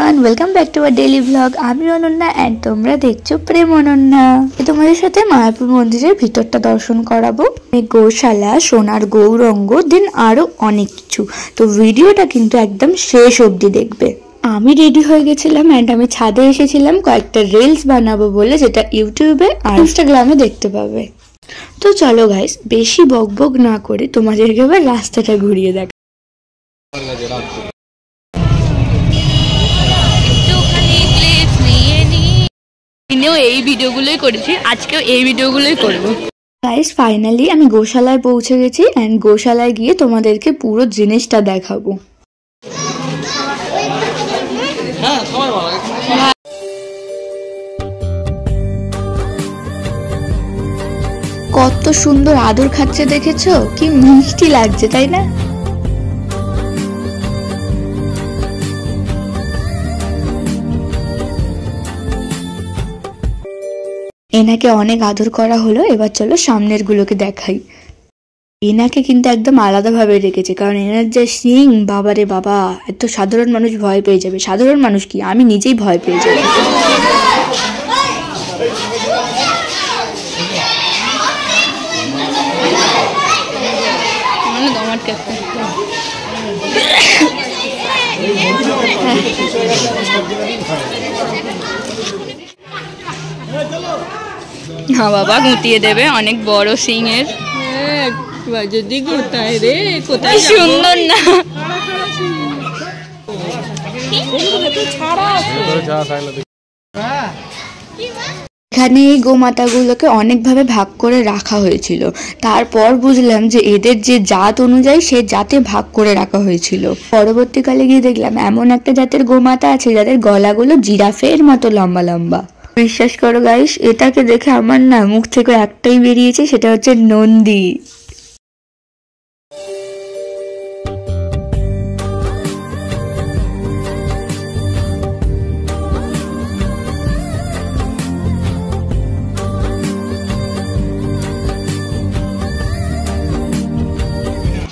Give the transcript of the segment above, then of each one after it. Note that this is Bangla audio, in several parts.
Everyone welcome back to our daily vlog. आमी अनन्या एंड तोमरा देखছো प्रेम अनन्या। তোমাদের সাথে মায়াপুর মন্দিরের ভিতরটা দর্শন করাবো। গোশালা, সোনার গৌরঙ্গ, দেন আরো অনেক কিছু। তো ভিডিওটা কিন্তু একদম শেষ অবধি দেখবে। আমি রেডি হয়ে গেছিলাম এন্ড আমি ছাদে এসেছিলাম কয়েকটা রিলস বানাবো বলে, যেটা ইউটিউবে আর ইনস্টাগ্রামে দেখতে পাবে। তো চলো গাইস, বেশি বকবক না করে তোমাদেরকে এবার রাস্তাটা ঘুরিয়ে দেখ। এই ভিডিওগুলোই করেছি, আজকেও এই ভিডিওগুলোই করব। গাইস ফাইনালি আমি গোশালায় পৌঁছে গেছি এন্ড গোশালায় গিয়ে তোমাদেরকে পুরো জিনিসটা দেখাবো। কত সুন্দর আদর খাচ্ছে দেখেছো, কি মিষ্টি লাগছে তাই না? এনাকে অনেক আদর করা হলো, এবার চলো সামনের গুলোকে দেখাই। এনাকে কিন্তু একদম আলাদা ভাবে রেখেছে, কারণ এনার যে সিং, বাবারে বাবা, এত সাধারণ মানুষ ভয় পেয়ে যাবে। সাধারণ মানুষ কি, আমি নিজেই ভয় পেয়ে যাবো। हाँ बाबा गुतिए देवे अनेक बड़ सिंहेर যদি কোথায় রে, কোথায় সুন্দর না এখানে এই গোমাতাগুলোকে অনেকভাবে ভাগ করে রাখা হয়েছিল। তারপর বুঝলাম যে এদের যে জাত অনুযায়ী সে জাতে ভাগ করে রাখা হয়েছিল। পরবর্তীকালে গিয়ে দেখলাম এমন একটা জাতের গোমাতা আছে যাদের গলাগুলো জিরাফের মতো লম্বা লম্বা। বিশ্বাস করো গাইস, এটাকে দেখে আমার না মুখ থেকে একটাই বেরিয়েছে, সেটা হচ্ছে নন্দী।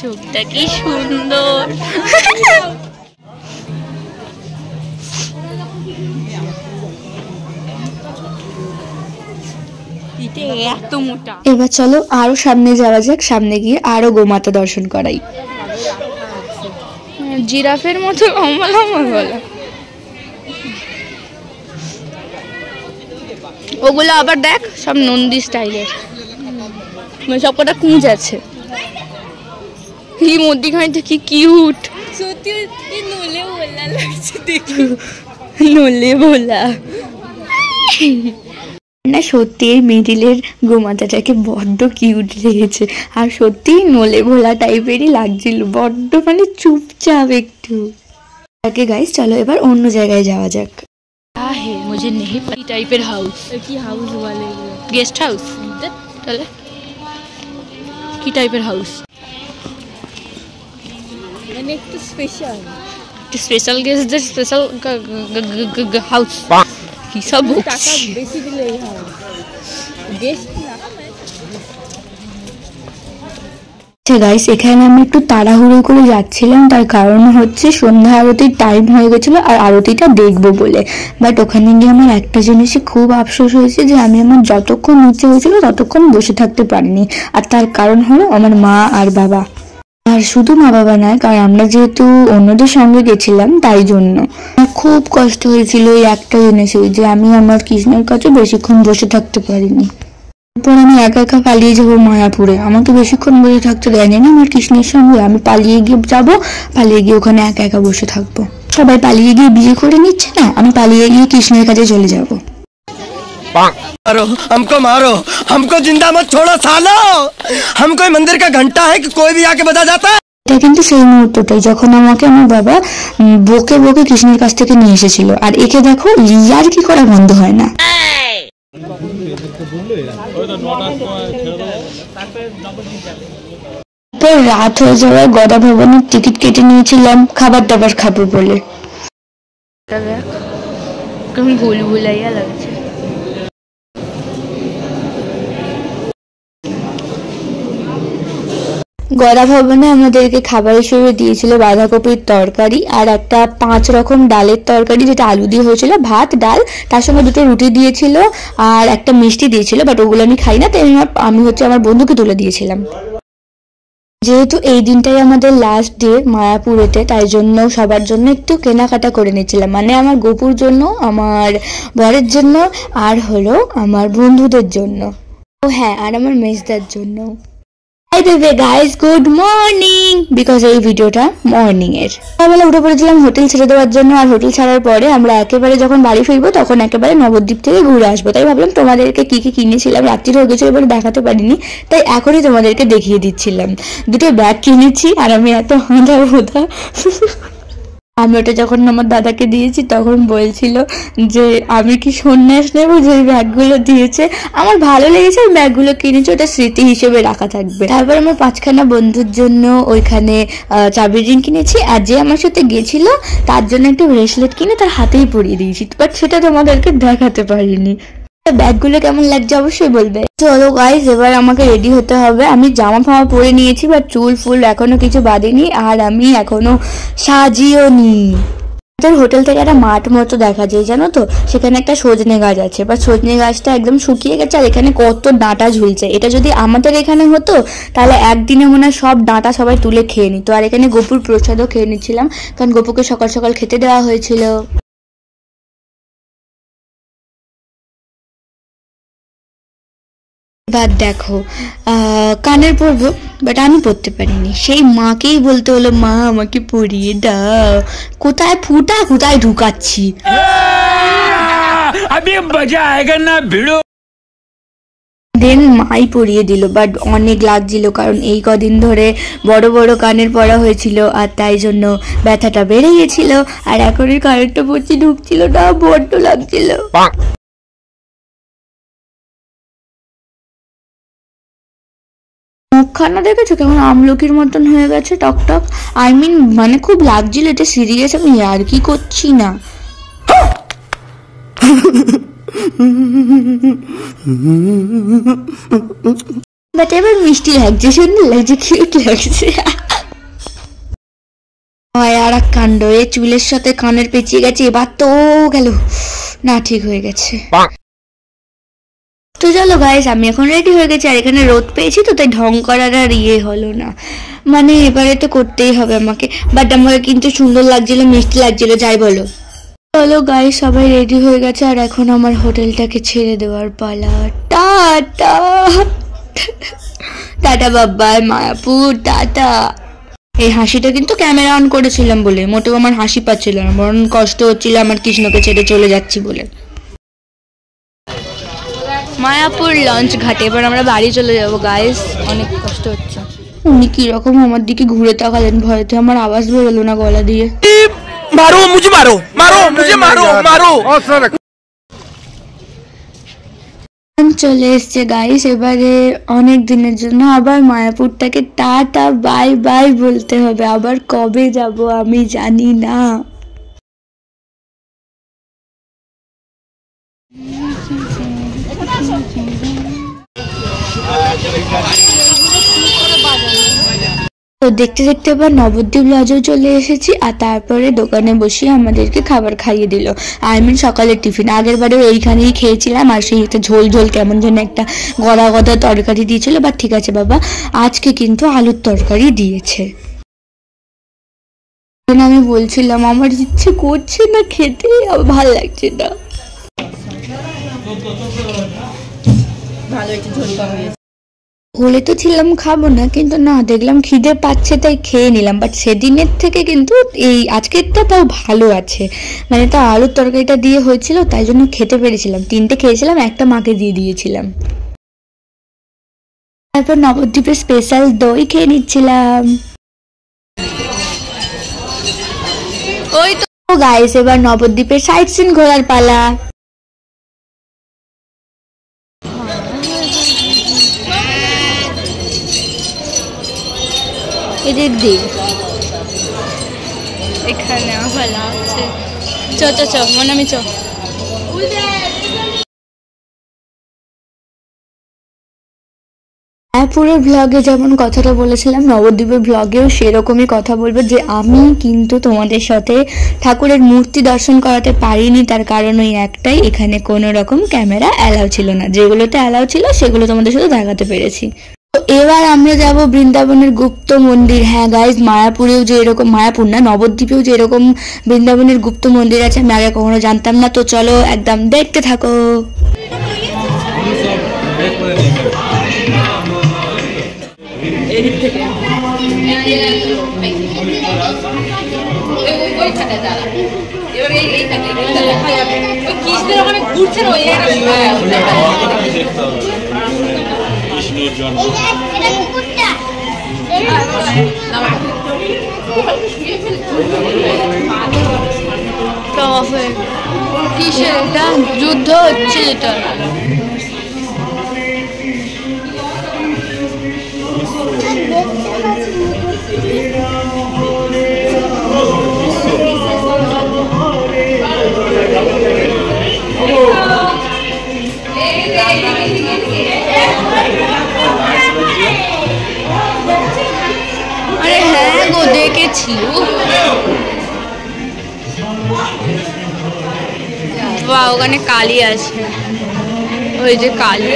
চোখটা কি সুন্দর। এবার চলো আরো সামনে যাওয়া যাক, সামনে গিয়ে আরো গোমাতা দর্শন করাই। জিরাফের মতো লম্বা লম্বা গলা, ওগুলো আবার দেখ সব নন্দী স্টাইলের, সব কটা কুঁজ আছে। কি মধ্যিখানে কি কিউট, সত্যি নলে ভোলা লাগছে দেখো, নলে ভোলা না। সত্যি এই মিডিলের গোমাতাটাকে বড্ড কিউট লেগেছে, আর সত্যি নলে ভোলা টাইপেরই লাগছিল, বড্ড মানে চুপচাপ একটু। ওকে গাইস চলো এবার অন্য জায়গায় যাওয়া যাক। আহে মুঝে নেহি পতা টাইপের হাউস, কি হাউস বলে, গেস্ট হাউস। তাহলে কি টাইপের হাউস? মানে একটু স্পেশাল, স্পেশাল গেস্টদের স্পেশাল হাউস। কি সব টাকা বেশি দিলে এই হাউস গেস্ট না। আচ্ছা গাইস, এখানে আমি একটু তাড়াহুড়ো করে যাচ্ছিলাম, তার কারণ হচ্ছে সন্ধ্যা আরতির টাইম হয়ে গেছিল আর আরতিটা দেখবো বলে। বাট ওখানে গিয়ে আমার একটা জিনিসে খুব আফসোস হয়েছে যে আমি আমার যতক্ষণ ইচ্ছে হয়েছিল ততক্ষণ বসে থাকতে পারিনি। আর তার কারণ হলো আমার মা আর বাবা। আর শুধু মা বাবা নয়, কারণ আমরা যেহেতু অন্যদের সঙ্গে গেছিলাম তাই জন্য খুব কষ্ট হয়েছিল এই একটা জিনিসে, যে আমি আমার কৃষ্ণের কাছে বেশিক্ষণ বসে থাকতে পারিনি। তারপর আমি একা একা পালিয়ে যাবো মায়াপুরে, আমাকে বেশিক্ষণ বসে থাকতে দেয়নি না আমার কৃষ্ণের সঙ্গে। আমি পালিয়ে গিয়ে যাবো, পালিয়ে গিয়ে ওখানে একা একা বসে থাকবো। সবাই পালিয়ে গিয়ে বিয়ে করে নিচ্ছে না, আমি পালিয়ে গিয়ে কৃষ্ণের কাছে চলে যাবো। मारो हमको, मारो हमको, जिंदा मत छोड़ो सालो, हम कोई मंदिर का घंटा है कि कोई भी आके बजा जाता है। এটা কিন্তু সেই মুহূর্তটাই যখন আমাকে আমার বাবা বকে বকে কৃষ্ণের কাছ থেকে নিয়ে এসেছিল। আর একে দেখো, ইয়ার কি করা বন্ধ হয় না। রাত হয়ে যাওয়ায় গদা ভবনের টিকিট কেটে নিয়েছিলাম খাবার দাবার খাবো বলে। ভুল ভুলাইয়া লাগছে। গড়া ভবনে আমাদেরকে খাবার হিসেবে দিয়েছিল বাঁধাকপির তরকারি আর একটা 5 রকম ডালের তরকারি, যেটা আলু দিয়ে হয়েছিল, ভাত ডাল, তার সঙ্গে 2টো রুটি দিয়েছিল আর একটা মিষ্টি দিয়েছিল, বাট ওগুলো আমি খাই না, তাই আমি হচ্ছে আমার বন্ধুকে তুলে দিয়েছিলাম। যেহেতু এই দিনটাই আমাদের লাস্ট ডে মায়াপুরেতে, তাই জন্য সবার জন্য একটু কেনাকাটা করে নিচ্ছিলাম, মানে আমার গোপুর জন্য, আমার বরের জন্য, আর হলো আমার বন্ধুদের জন্য, ও হ্যাঁ, আর আমার মেজদার জন্য। By the way guys, good morning, because এই ভিডিওটা মর্নিং এর। সকালবেলা উঠে পড়েছিলাম হোটেল ছেড়ে দেওয়ার জন্য, আর হোটেল ছাড়ার পরে আমরা একেবারে যখন বাড়ি ফিরবো তখন একেবারে নবদ্বীপ থেকে ঘুরে আসবো, তাই ভাবলাম তোমাদেরকে কি কি কিনেছিলাম, রাত্রির হয়ে গেছিল এবারে দেখাতে পারিনি, তাই এখনই তোমাদেরকে দেখিয়ে দিচ্ছিলাম। 2টো ব্যাগ কিনেছি আর আমি এত বোধা আমি ওটা যখন আমার দাদাকে দিয়েছি তখন বলছিল যে আমি কি সন্ন্যাস নেবো যে ব্যাগগুলো দিয়েছে, আমার ভালো লেগেছে, আমি ব্যাগগুলো কিনেছি, ওটা স্মৃতি হিসেবে রাখা থাকবে। তারপর আমার 5খানা বন্ধুর জন্য ওইখানে চাবির রিং কিনেছি, আর যে আমার সাথে গেছিল তার জন্য একটা ব্রেসলেট কিনে তার হাতেই পরিয়ে দিয়েছি, বাট সেটা তোমাদেরকে দেখাতে পারিনি। ব্যাগগুলো কেমন লাগছে অবশ্যই বলবে। চলো গাইস, এবার আমাকে রেডি হতে হবে। আমি জামা ফামা পরে নিয়েছি, বাট চুল ফুল এখনো কিছু বাঁধিনি, আর আমি এখনো সাজিও নি। হোটেল থেকে একটা মাঠ মতো দেখা যায়, জানো তো, সেখানে একটা সজনে গাছ আছে, বা সজনে গাছটা একদম শুকিয়ে গেছে, আর এখানে কত ডাঁটা ঝুলছে। এটা যদি আমাদের এখানে হতো তাহলে একদিনে মনে হয় সব ডাঁটা সবাই তুলে খেয়ে নিত। আর এখানে গোপুর প্রসাদও খেয়ে নিচ্ছিলাম, কারণ গোপুকে সকাল সকাল খেতে দেওয়া হয়েছিল। এবার দেখো কানের পরবো, বাট আমি পরতে পারিনি, সেই মাকেই বলতে হলো মা আমাকে পরিয়ে দাও, কোথায় ফুটা কোথায় ঢুকাচ্ছি। দেন মাই পরিয়ে দিল, বাট অনেক লাগছিল, কারণ এই কদিন ধরে বড় বড় কানের পরা হয়েছিল, আর তাই জন্য ব্যথাটা বেড়ে গেছিল, আর এখন এই কানেরটা পড়ছি ঢুকছিল না, বড্ড লাগছিল। মুখখানা দেখেছো কেমন আমলকির মতন হয়ে গেছে, টকটক, আই মিন মানে খুব লাগছিল, এটা সিরিয়াস, আমি আর কি করছি না। বাট এবার মিষ্টি লাগছে, সুন্দর লাগছে, কিউট লাগছে। আর এক কাণ্ড, এ চুলের সাথে কানের পেঁচিয়ে গেছে, এবার তো গেল না, ঠিক হয়ে গেছে। তো চলো গাইস, আমি এখন রেডি হয়ে গেছি, আর এখানে রোদ পেয়েছি তো তাই ঢং করার আর হলো না, মানে এবারে তো করতেই হবে আমাকে, বাট আমাকে কিন্তু সুন্দর লাগছিল, মিষ্টি লাগছিল, যাই বলো। চলো গাইস, সবাই রেডি হয়ে গেছে, আর এখন আমার হোটেলটাকে ছেড়ে দেওয়ার পালা। টাটা টাটা বাবা, মায়াপুর টাটা। এই হাসিটা কিন্তু ক্যামেরা অন করেছিলাম বলে, মোটেও আমার হাসি পাচ্ছিল না, বরং কষ্ট হচ্ছিল আমার কৃষ্ণকে ছেড়ে চলে যাচ্ছি বলে। মায়াপুর লঞ্চ ঘাটে এবার আমরা বাড়ি চলে যাবো গাইস, অনেক কষ্ট হচ্ছে। উনি কিরকম আমার দিকে ঘুরে তাকালেন, ভয়তে আমার আওয়াজ বেরোলো না গলা দিয়ে। मारो मुझे, मारो मारो मुझे, मारो मारो। চলে এসছে গাইস, এবারে অনেক দিনের জন্য আবার মায়াপুরটাকে টাটা বাই বাই বলতে হবে, আবার কবে যাব আমি জানি না। তো দেখতে দেখতে এবার নবদ্বীপ লজেও চলে এসেছি, আর তারপরে দোকানে বসে আমাদেরকে খাবার খাইয়ে দিল, আই মিন সকালের টিফিন। আগের বারেও এইখানেই খেয়েছিলাম, আর সেই একটা ঝোল ঝোল কেমন যেন একটা গদা গদা তরকারি দিয়েছিল, বাট ঠিক আছে বাবা, আজকে কিন্তু আলুর তরকারি দিয়েছে। আমি বলছিলাম আমার ইচ্ছে করছে না খেতে, আমার ভাল লাগছে না। হলে তো ছিলাম খাবো না, কিন্তু না, দেখলাম খিদে পাচ্ছে তাই খেয়ে নিলাম, বাট সেদিনের থেকে কিন্তু এই আজকেরটা তাও ভালো আছে, মানে তা আলুর তরকারিটা দিয়ে হয়েছিল, তাই জন্য খেতে পেরেছিলাম। 3টে খেয়েছিলাম, একটা মাকে দিয়ে দিয়েছিলাম। তারপর নবদ্বীপের স্পেশাল দই খেয়ে নিচ্ছিলাম। ওই তো গাইস, এবার নবদ্বীপের সাইট সিন ঘোরার পালা। এদের দিন এখানে ভালো আছে, চ চ চ মনামি চ। মায়াপুরের ব্লগে যেমন কথাটা বলেছিলাম, নবদ্বীপের ব্লগেও সেরকমই কথা বলবো যে আমি কিন্তু তোমাদের সাথে ঠাকুরের মূর্তি দর্শন করাতে পারিনি। তার কারণ ওই একটাই, এখানে কোনো রকম ক্যামেরা অ্যালাউ ছিল না, যেগুলোতে অ্যালাউ ছিল সেগুলো তোমাদের সাথে দেখাতে পেরেছি। তো এবার আমরা যাব বৃন্দাবনের গুপ্ত মন্দির। হ্যাঁ গাইজ, মায়াপুরেও যে এরকম, মায়াপুর না নবদ্বীপেও যে এরকম বৃন্দাবনের গুপ্ত মন্দির আছে আমি আগে কখনো জানতাম না। তো চলো একদম দেখতে থাকো। কিসের এটা যুদ্ধ হচ্ছে এটা? আরে হ্যাঁ গো, দেখেছি। বা ওখানে কালী আছে, ওই যে কালী।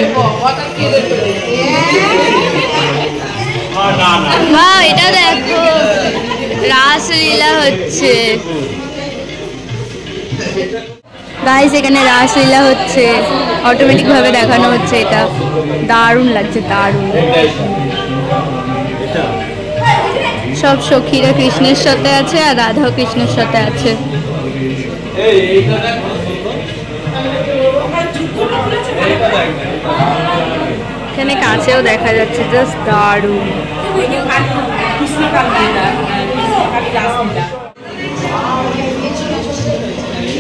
বা এটা দেখো, রাসলীলা হচ্ছে গাইস, এখানে রাসলীলা হচ্ছে, অটোমেটিক ভাবে দেখানো হচ্ছে। এটা দারুণ লাগছে, দারুণ। সব সখীরা কৃষ্ণের সাথে আছে আর রাধাও কৃষ্ণের সাথে আছে। এখানে কাছেও দেখা যাচ্ছে, জাস্ট দারুণ।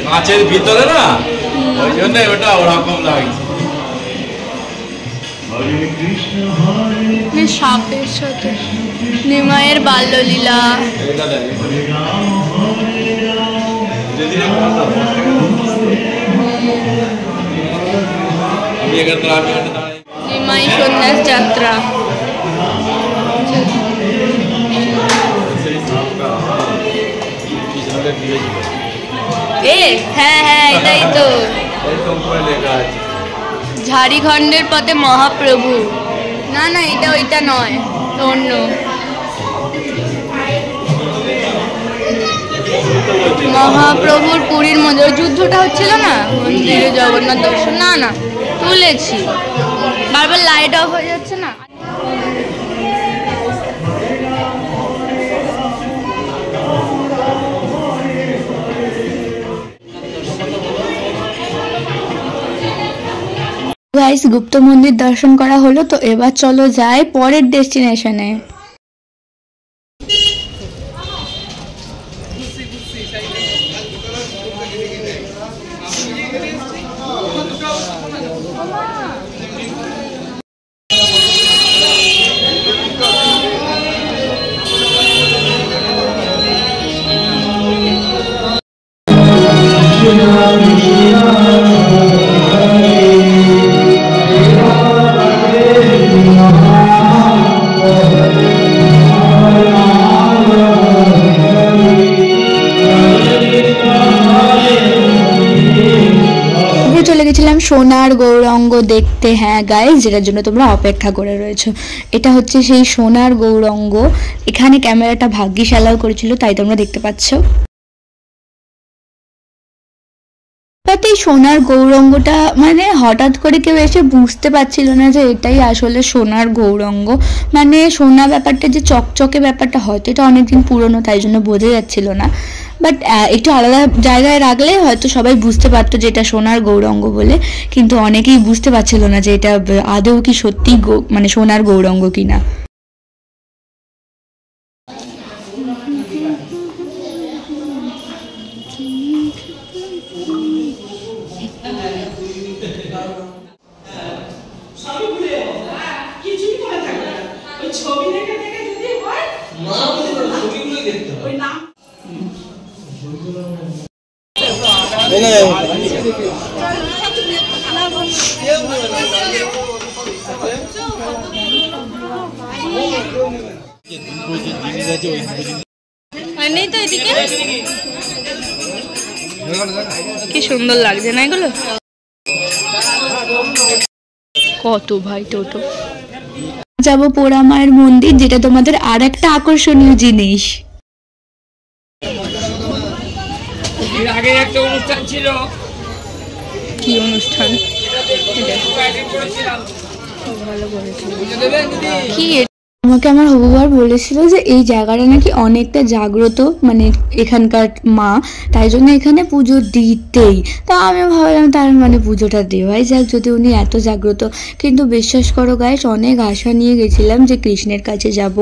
কাছের ভিতরে না, ওই জন্য ওটা ওরকম লাগছে। সাপের সাথে নিমাইয়ের বাল্যলীলা। নিমাই সন্ন্যাস যাত্রা। হ্যাঁ হ্যাঁ, এটাই তো ঝাড়িখণ্ডের পথে মহাপ্রভু। না না, এটা ওইটা নয়, অন্য। মহাপ্রভুর পুরীর মধ্যে যুদ্ধটা হচ্ছিল না, মন্দিরে জগন্নাথ দর্শন। না না, তুলেছি, বারবার লাইট অফ হয়ে যাচ্ছে না। গাইস, গুপ্ত মন্দির দর্শন করা হলো, তো এবার চলো যাই পরের ডেস্টিনেশনে। সোনার গৌরাঙ্গ দেখতে। হ্যাঁ গাইস, যেটার জন্য তোমরা অপেক্ষা করে রয়েছো, এটা হচ্ছে সেই সোনার গৌরাঙ্গ। এখানে ক্যামেরাটা ভাগ্যিস অ্যালাউ করেছিল, তাই তোমরা দেখতে পাচ্ছ। এই সোনার গৌরাঙ্গটা মানে হঠাৎ করে কেউ এসে বুঝতে পারছিল না যে এটাই আসলে সোনার গৌরাঙ্গ। মানে সোনা ব্যাপারটা যে চকচকে ব্যাপারটা, হয়তো এটা অনেকদিন পুরনো তাই জন্য বোঝা যাচ্ছিল না, বাট একটু আলাদা জায়গায় রাখলে হয়তো সবাই বুঝতে পারতো যে এটা সোনার গৌরাঙ্গ বলে। কিন্তু অনেকেই বুঝতে পারছিল না যে এটা আদৌ কি সত্যি মানে সোনার গৌরাঙ্গ কিনা। নেই তো এদিকে কি সুন্দর লাগছে না এগুলো কত ভাই টোটো যাবো পোড়া মায়ের মন্দির, যেটা তোমাদের আর একটা আকর্ষণীয় জিনিস। আগে একটা অনুষ্ঠান ছিল। কি অনুষ্ঠান? ভালো বলেছিল। কি আমাকে আমার হবু বর বলেছিল যে এই জায়গাটা নাকি অনেকটা জাগ্রত, মানে এখানকার মা, তাই জন্য এখানে পুজো দিতেই। তা আমি ভাবলাম তার মানে পুজোটা দেওয়াই যাক যদি উনি এত জাগ্রত। কিন্তু বিশ্বাস করো গাইস, অনেক আশা নিয়ে গেছিলাম যে কৃষ্ণের কাছে যাব,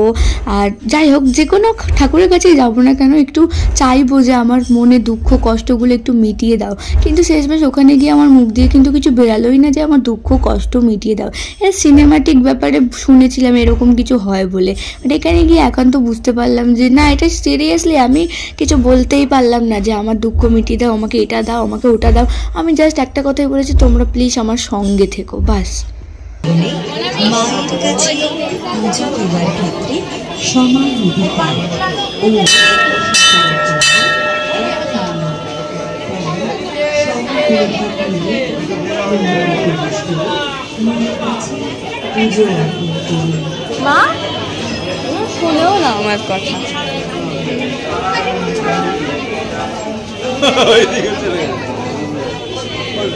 আর যাই হোক যে কোনো ঠাকুরের কাছে যাবো না কেন একটু চাইবো যে আমার মনে দুঃখ কষ্টগুলো একটু মিটিয়ে দাও। কিন্তু শেষমেশ ওখানে গিয়ে আমার মুখ দিয়ে কিন্তু কিছু বেরালোই না যে আমার দুঃখ কষ্ট মিটিয়ে দাও। এটা সিনেমাটিক ব্যাপারে শুনেছিলাম এরকম কিছু হয় বলে, বাট এখানে গিয়ে একান্ত বুঝতে পারলাম যে না, এটা সিরিয়াসলি আমি কিছু বলতেই পারলাম না যে আমার দুঃখ মিটিয়ে দাও, আমাকে এটা দাও, আমাকে ওটা দাও। আমি জাস্ট একটা কথাই বলেছি, তোমরা প্লিজ আমার সঙ্গে থেকো, বাস। মায়ের কাছে পুজো দেওয়ার ক্ষেত্রে সমান অধিকার ও মা শুনেও না আমার কথা।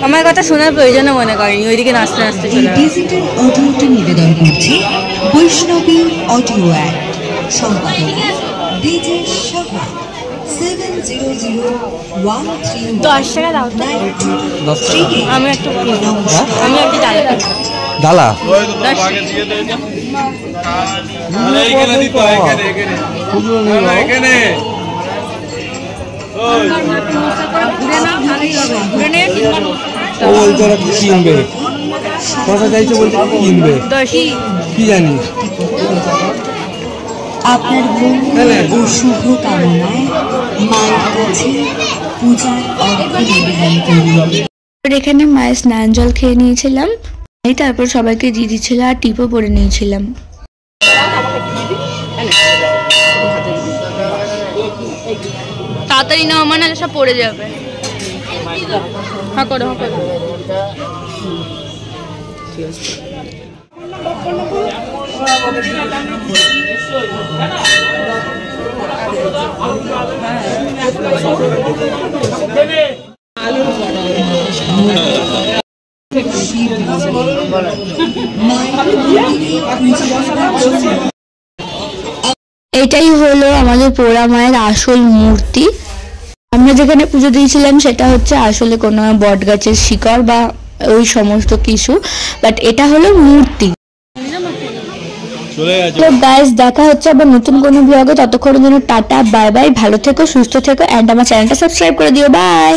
আমার কথা শোনার প্রয়োজনও মনে করেনি, ওইদিকে নাচতে নাচতে চলে ডিজিটাল অডিওটি নিবেদন করছে বৈষ্ণবী অডিও অ্যাড, সম্পাদনা বিজয় সাহা, 700131 10 টাকা দাও তো। আমি একটু डाला কিনবে কথা চাইছে বলতে কিনবে কি জানিস আপনার মঙ্গল ও শুভ কামনায় মায়ের কাছে পূজার অর্ঘ্য নিবেদন করুন। এখানে মায়ের স্নান জল খেয়ে নিয়েছিলাম, তারপর সবাইকে দিয়ে দিচ্ছিল আর টিপও পরে নিয়েছিলাম। তাড়াতাড়ি না আমার নাহলে সব পড়ে যাবে। হ্যাঁ করো হ্যাঁ করো। এটাই হলো আমাদের পোড়া মায়ের আসল মূর্তি। আমরা যেখানে পুজো দিয়েছিলাম সেটা হচ্ছে আসলে কোনো বট গাছের শিকড় বা ওই সমস্ত কিছু, বাট এটা হলো মূর্তি। গাইস দেখা হচ্ছে আবার নতুন কোনো ব্লগে, ততক্ষণের জন্য টাটা বাই বাই, ভালো থেকো সুস্থ থেকো, এন্ড আমার চ্যানেলটা সাবস্ক্রাইব করে দিও, বাই।